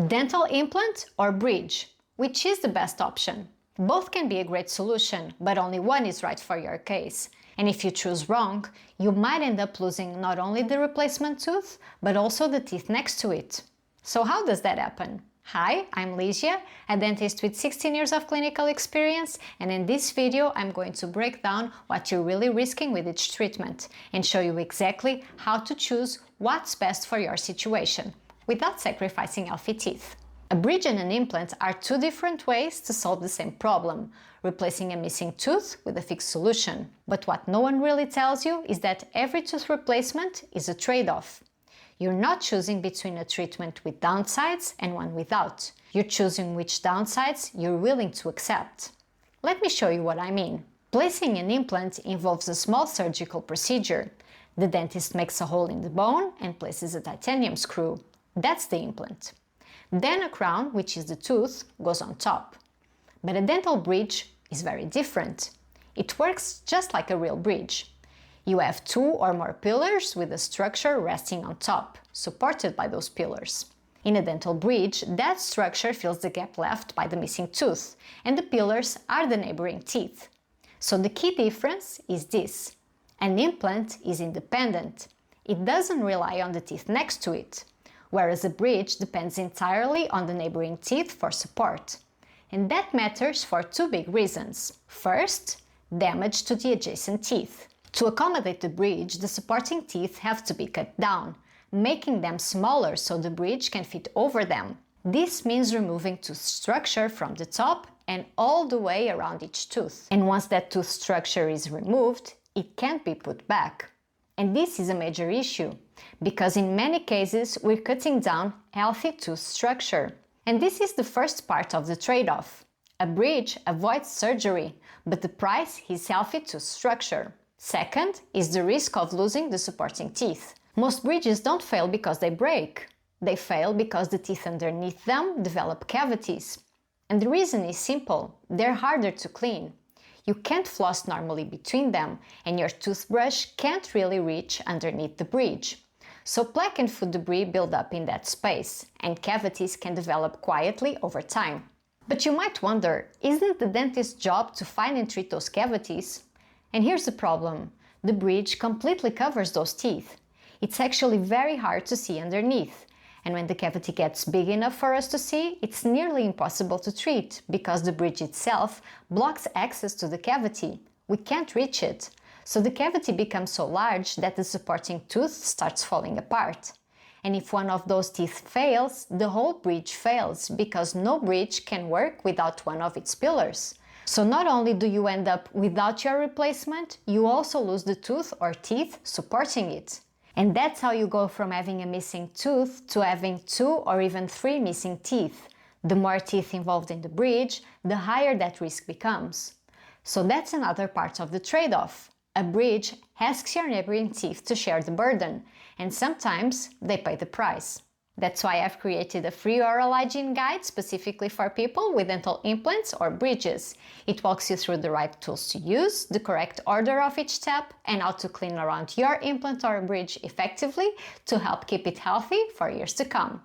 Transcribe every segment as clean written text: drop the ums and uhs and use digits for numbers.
Dental implant or bridge? Which is the best option? Both can be a great solution, but only one is right for your case. And if you choose wrong, you might end up losing not only the replacement tooth, but also the teeth next to it. So how does that happen? Hi, I'm Ligia, a dentist with 16 years of clinical experience, and in this video I'm going to break down what you're really risking with each treatment and show you exactly how to choose what's best for your situation, without sacrificing healthy teeth. A bridge and an implant are two different ways to solve the same problem, replacing a missing tooth with a fixed solution. But what no one really tells you is that every tooth replacement is a trade-off. You're not choosing between a treatment with downsides and one without. You're choosing which downsides you're willing to accept. Let me show you what I mean. Placing an implant involves a small surgical procedure. The dentist makes a hole in the bone and places a titanium screw. That's the implant. Then a crown, which is the tooth, goes on top. But a dental bridge is very different. It works just like a real bridge. You have two or more pillars with a structure resting on top, supported by those pillars. In a dental bridge, that structure fills the gap left by the missing tooth, and the pillars are the neighboring teeth. So the key difference is this. An implant is independent. It doesn't rely on the teeth next to it, whereas a bridge depends entirely on the neighboring teeth for support. And that matters for two big reasons. First, damage to the adjacent teeth. To accommodate the bridge, the supporting teeth have to be cut down, making them smaller so the bridge can fit over them. This means removing tooth structure from the top and all the way around each tooth. And once that tooth structure is removed, it can't be put back. And this is a major issue, because in many cases we're cutting down healthy tooth structure. And this is the first part of the trade-off. A bridge avoids surgery, but the price is healthy tooth structure. Second is the risk of losing the supporting teeth. Most bridges don't fail because they break. They fail because the teeth underneath them develop cavities. And the reason is simple. They're harder to clean. You can't floss normally between them, and your toothbrush can't really reach underneath the bridge. So plaque and food debris build up in that space, and cavities can develop quietly over time. But you might wonder, isn't the dentist's job to find and treat those cavities? And here's the problem. The bridge completely covers those teeth. It's actually very hard to see underneath. And when the cavity gets big enough for us to see, it's nearly impossible to treat because the bridge itself blocks access to the cavity. We can't reach it. So the cavity becomes so large that the supporting tooth starts falling apart. And if one of those teeth fails, the whole bridge fails because no bridge can work without one of its pillars. So not only do you end up without your replacement, you also lose the tooth or teeth supporting it. And that's how you go from having a missing tooth to having 2 or even 3 missing teeth. The more teeth involved in the bridge, the higher that risk becomes. So that's another part of the trade-off. A bridge asks your neighboring teeth to share the burden, and sometimes they pay the price. That's why I've created a free oral hygiene guide specifically for people with dental implants or bridges. It walks you through the right tools to use, the correct order of each step, and how to clean around your implant or bridge effectively to help keep it healthy for years to come.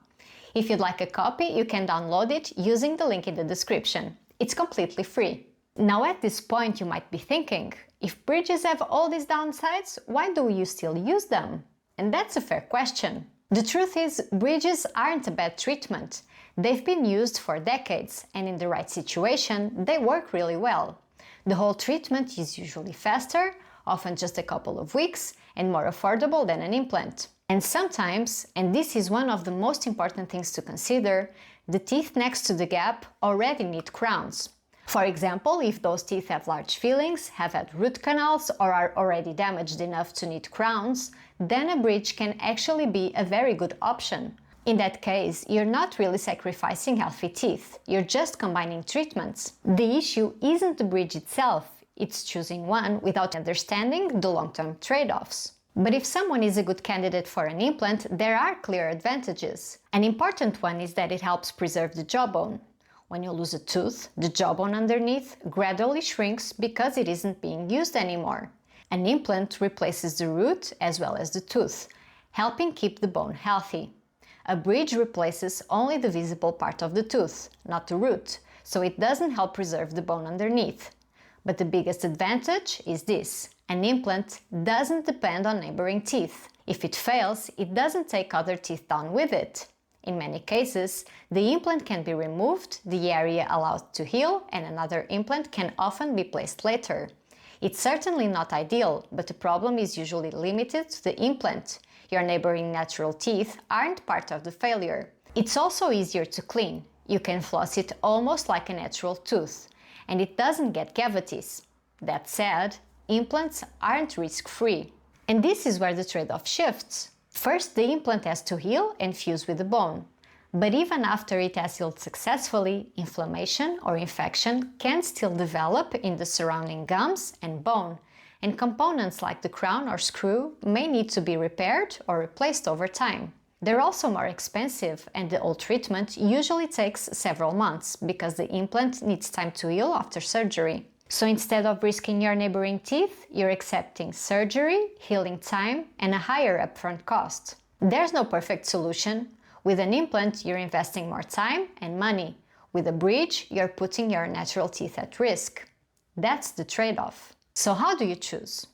If you'd like a copy, you can download it using the link in the description. It's completely free. Now at this point you might be thinking, if bridges have all these downsides, why do you still use them? And that's a fair question. The truth is, bridges aren't a bad treatment. They've been used for decades, and in the right situation, they work really well. The whole treatment is usually faster, often just a couple of weeks, and more affordable than an implant. And sometimes, and this is one of the most important things to consider, the teeth next to the gap already need crowns. For example, if those teeth have large fillings, have had root canals, or are already damaged enough to need crowns, then a bridge can actually be a very good option. In that case, you're not really sacrificing healthy teeth, you're just combining treatments. The issue isn't the bridge itself, it's choosing one without understanding the long-term trade-offs. But if someone is a good candidate for an implant, there are clear advantages. An important one is that it helps preserve the jawbone. When you lose a tooth, the jawbone underneath gradually shrinks because it isn't being used anymore. An implant replaces the root as well as the tooth, helping keep the bone healthy. A bridge replaces only the visible part of the tooth, not the root, so it doesn't help preserve the bone underneath. But the biggest advantage is this: an implant doesn't depend on neighboring teeth. If it fails, it doesn't take other teeth down with it. In many cases, the implant can be removed, the area allowed to heal, and another implant can often be placed later. It's certainly not ideal, but the problem is usually limited to the implant. Your neighboring natural teeth aren't part of the failure. It's also easier to clean. You can floss it almost like a natural tooth, and it doesn't get cavities. That said, implants aren't risk-free. And this is where the trade-off shifts. First, the implant has to heal and fuse with the bone. But even after it has healed successfully, inflammation or infection can still develop in the surrounding gums and bone, and components like the crown or screw may need to be repaired or replaced over time. They're also more expensive, and the whole treatment usually takes several months because the implant needs time to heal after surgery. So instead of risking your neighboring teeth, you're accepting surgery, healing time, and a higher upfront cost. There's no perfect solution. With an implant, you're investing more time and money. With a bridge, you're putting your natural teeth at risk. That's the trade-off. So how do you choose?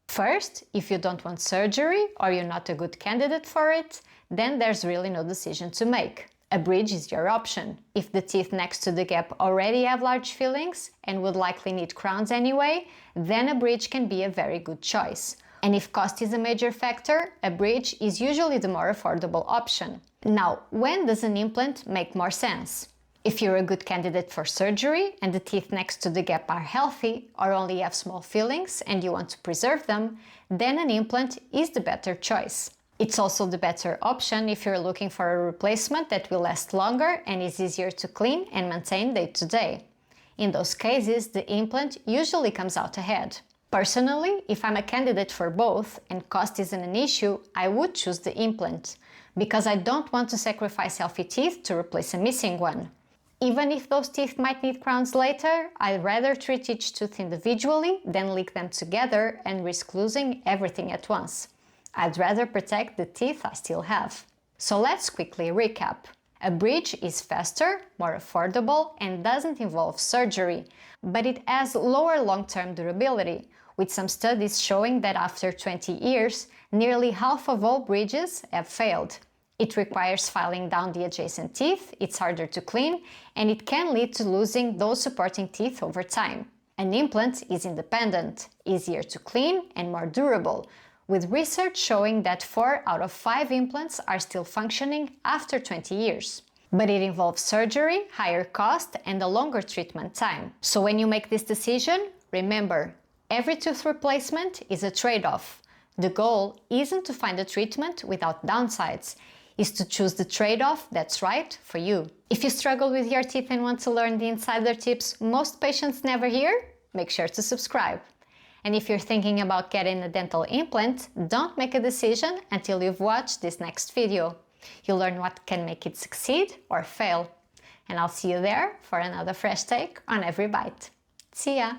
First, if you don't want surgery or you're not a good candidate for it, then there's really no decision to make. A bridge is your option. If the teeth next to the gap already have large fillings and would likely need crowns anyway, then a bridge can be a very good choice. And if cost is a major factor, a bridge is usually the more affordable option. Now, when does an implant make more sense? If you're a good candidate for surgery and the teeth next to the gap are healthy or only have small fillings and you want to preserve them, then an implant is the better choice. It's also the better option if you're looking for a replacement that will last longer and is easier to clean and maintain day to day. In those cases, the implant usually comes out ahead. Personally, if I'm a candidate for both and cost isn't an issue, I would choose the implant, because I don't want to sacrifice healthy teeth to replace a missing one. Even if those teeth might need crowns later, I'd rather treat each tooth individually than link them together and risk losing everything at once. I'd rather protect the teeth I still have. So let's quickly recap. A bridge is faster, more affordable, and doesn't involve surgery, but it has lower long-term durability, with some studies showing that after 20 years, nearly half of all bridges have failed. It requires filing down the adjacent teeth, it's harder to clean, and it can lead to losing those supporting teeth over time. An implant is independent, easier to clean, and more durable, with research showing that 4 out of 5 implants are still functioning after 20 years. But it involves surgery, higher cost, and a longer treatment time. So when you make this decision, remember, every tooth replacement is a trade-off. The goal isn't to find a treatment without downsides, it's to choose the trade-off that's right for you. If you struggle with your teeth and want to learn the insider tips most patients never hear, make sure to subscribe. And if you're thinking about getting a dental implant, don't make a decision until you've watched this next video. You'll learn what can make it succeed or fail. And I'll see you there for another fresh take on every bite. See ya!